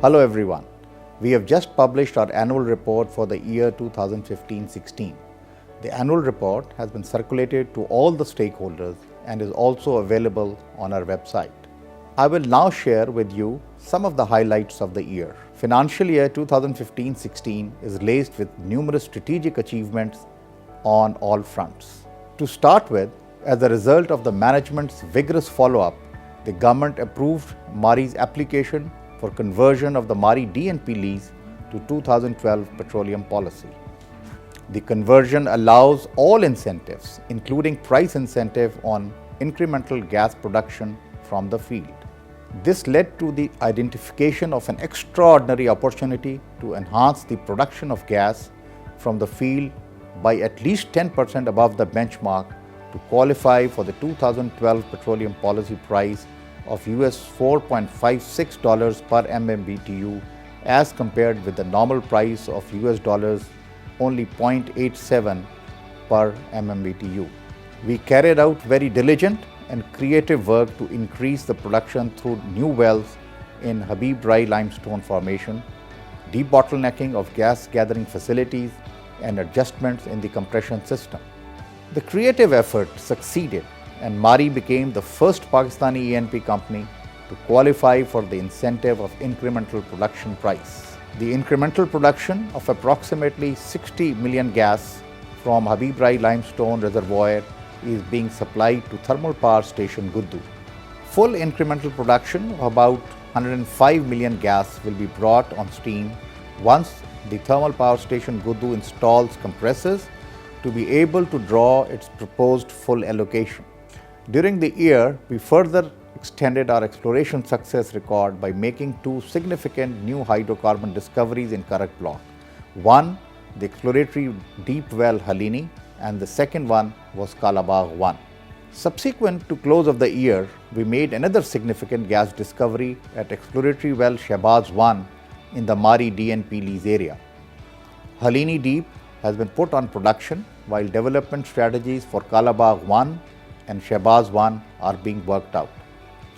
Hello everyone. We have just published our annual report for the year 2015-16. The annual report has been circulated to all the stakeholders and is also available on our website. I will now share with you some of the highlights of the year. Financial year 2015-16 is laced with numerous strategic achievements on all fronts. To start with, as a result of the management's vigorous follow-up, the government approved MARI's application for conversion of the MARI DNP lease to 2012 petroleum policy. The conversion allows all incentives, including price incentive on incremental gas production from the field. This led to the identification of an extraordinary opportunity to enhance the production of gas from the field by at least 10% above the benchmark to qualify for the 2012 petroleum policy price of $4.56 per MMBTU as compared with the normal price of only $0.87 per MMBTU. We carried out very diligent and creative work to increase the production through new wells in Habib Dry Limestone Formation, debottlenecking of gas gathering facilities, and adjustments in the compression system. The creative effort succeeded and MARI became the first Pakistani E&P company to qualify for the incentive of incremental production price. The incremental production of approximately 60 million gas from Habib Dry Limestone Reservoir is being supplied to thermal power station Ghotki. Full incremental production of about 105 million gas will be brought on stream once the thermal power station Ghotki installs compressors to be able to draw its proposed full allocation. During the year, we further extended our exploration success record by making two significant new hydrocarbon discoveries in Karak block. One, the exploratory deep well Halini, and the second one was Kalabagh 1. Subsequent to close of the year, we made another significant gas discovery at exploratory well Shahbaz 1 in the MARI DNP lease area. Halini Deep has been put on production while development strategies for Kalabagh 1 and Shahbaz 1 are being worked out.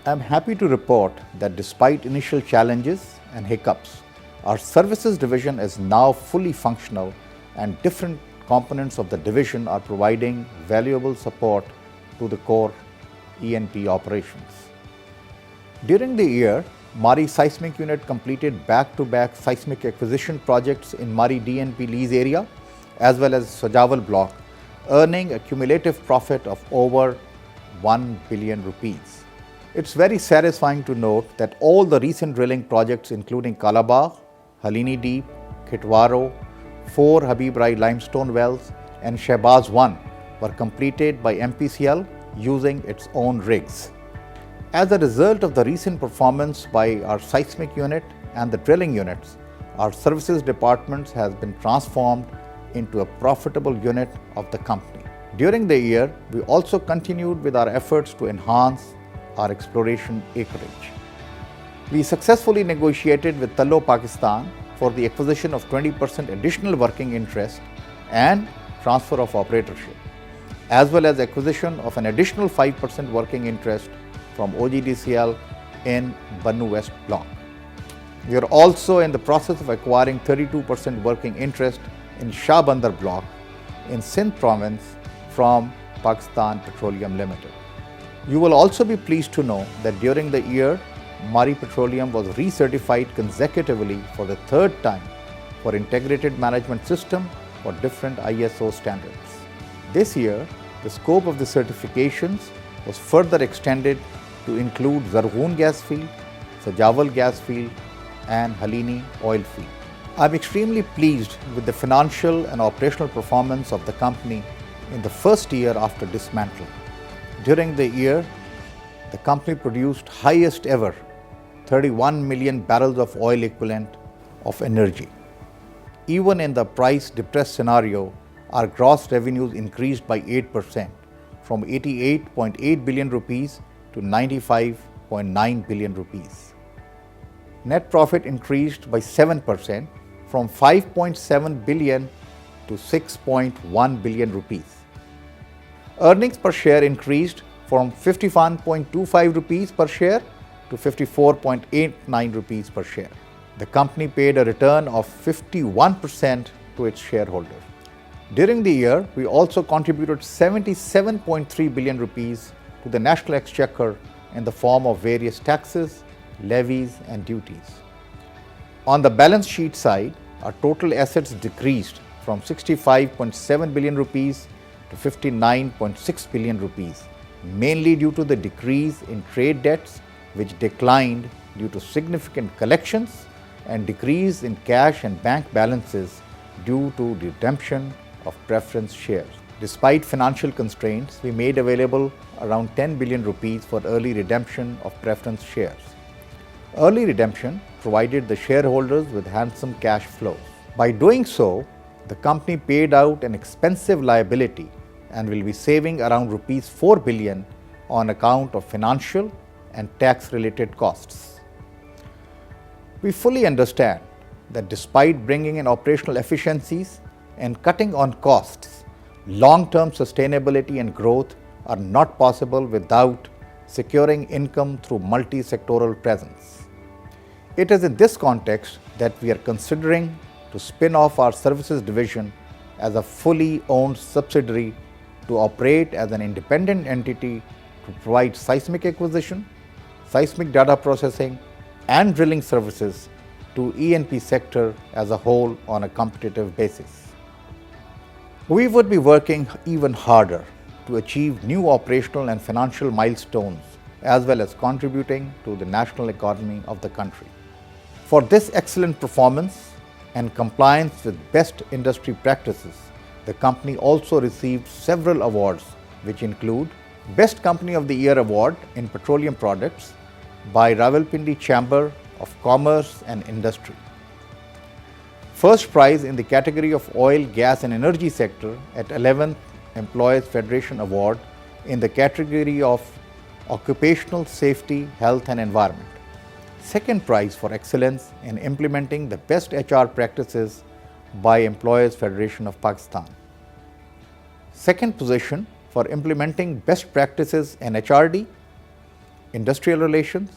I am happy to report that despite initial challenges and hiccups, our services division is now fully functional and different components of the division are providing valuable support to the core E&P operations. During the year, MARI Seismic Unit completed back-to-back seismic acquisition projects in MARI DNP lease area as well as Sajawal block, earning a cumulative profit of over 1 billion rupees. It's very satisfying to note that all the recent drilling projects including Kalabagh, Halini Deep, Kitwaro, 4 Habib Dry limestone wells and Shahbaz 1 were completed by MPCL using its own rigs. As a result of the recent performance by our seismic unit and the drilling units, our services departments has been transformed into a profitable unit of the company. During the year, we also continued with our efforts to enhance our exploration acreage. We successfully negotiated with Tallo Pakistan for the acquisition of 20% additional working interest and transfer of operatorship, as well as acquisition of an additional 5% working interest from OGDCL in Bannu West block. We are also in the process of acquiring 32% working interest in Shah Bandar block in Sindh province from Pakistan Petroleum Limited. You will also be pleased to know that during the year, MARI Petroleum was recertified consecutively for the third time for integrated management system for different ISO standards. This year, the scope of the certifications was further extended to include Zarghoon gas field, Sajawal gas field, and Halini oil field. I am extremely pleased with the financial and operational performance of the company in the first year after dismantling. During the year, the company produced highest ever 31 million barrels of oil equivalent of energy. Even in the price depressed scenario, our gross revenues increased by 8% from 88.8 billion rupees to 95.9 billion rupees. Net profit increased by 7% from 5.7 billion to 6.1 billion rupees. Earnings per share increased from 51.25 rupees per share to 54.89 rupees per share. The company paid a return of 51% to its shareholders. During the year, we also contributed 77.3 billion rupees to the national exchequer in the form of various taxes, levies and duties. On the balance sheet side, our total assets decreased from 65.7 billion rupees to 59.6 billion rupees, mainly due to the decrease in trade debts, which declined due to significant collections and decrease in cash and bank balances due to redemption of preference shares. Despite financial constraints, we made available around 10 billion rupees for early redemption of preference shares. Early redemption provided the shareholders with handsome cash flows. By doing so, the company paid out an expensive liability and will be saving around rupees 4 billion on account of financial and tax-related costs. We fully understand that despite bringing in operational efficiencies and cutting on costs, long-term sustainability and growth are not possible without securing income through multi-sectoral presence. It is in this context that we are considering to spin off our services division as a fully owned subsidiary to operate as an independent entity to provide seismic acquisition, seismic data processing and drilling services to E&P sector as a whole on a competitive basis. We would be working even harder to achieve new operational and financial milestones as well as contributing to the national economy of the country. For this excellent performance and compliance with best industry practices, the company also received several awards, which include Best Company of the Year Award in Petroleum Products by Rawalpindi Chamber of Commerce and Industry. First prize in the category of Oil, Gas and Energy sector at 11th Employees Federation Award in the category of Occupational Safety, Health and Environment. Second prize for excellence in implementing the best HR practices by Employees Federation of Pakistan. Second position for implementing best practices in HRD, industrial relations,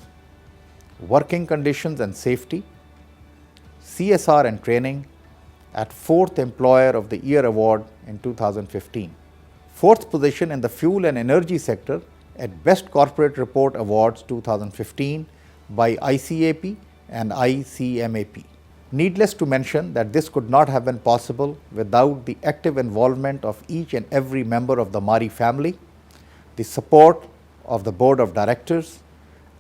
working conditions and safety, CSR and training at 4th Employer of the Year Award in 2015. Fourth position in the fuel and energy sector at Best Corporate Report Awards 2015 by ICAP and ICMAP. Needless to mention that this could not have been possible without the active involvement of each and every member of the Mari family, the support of the Board of Directors,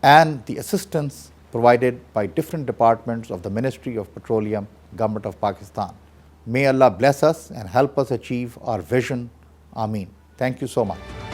and the assistance provided by different departments of the Ministry of Petroleum, Government of Pakistan. May Allah bless us and help us achieve our vision. Ameen. Thank you so much.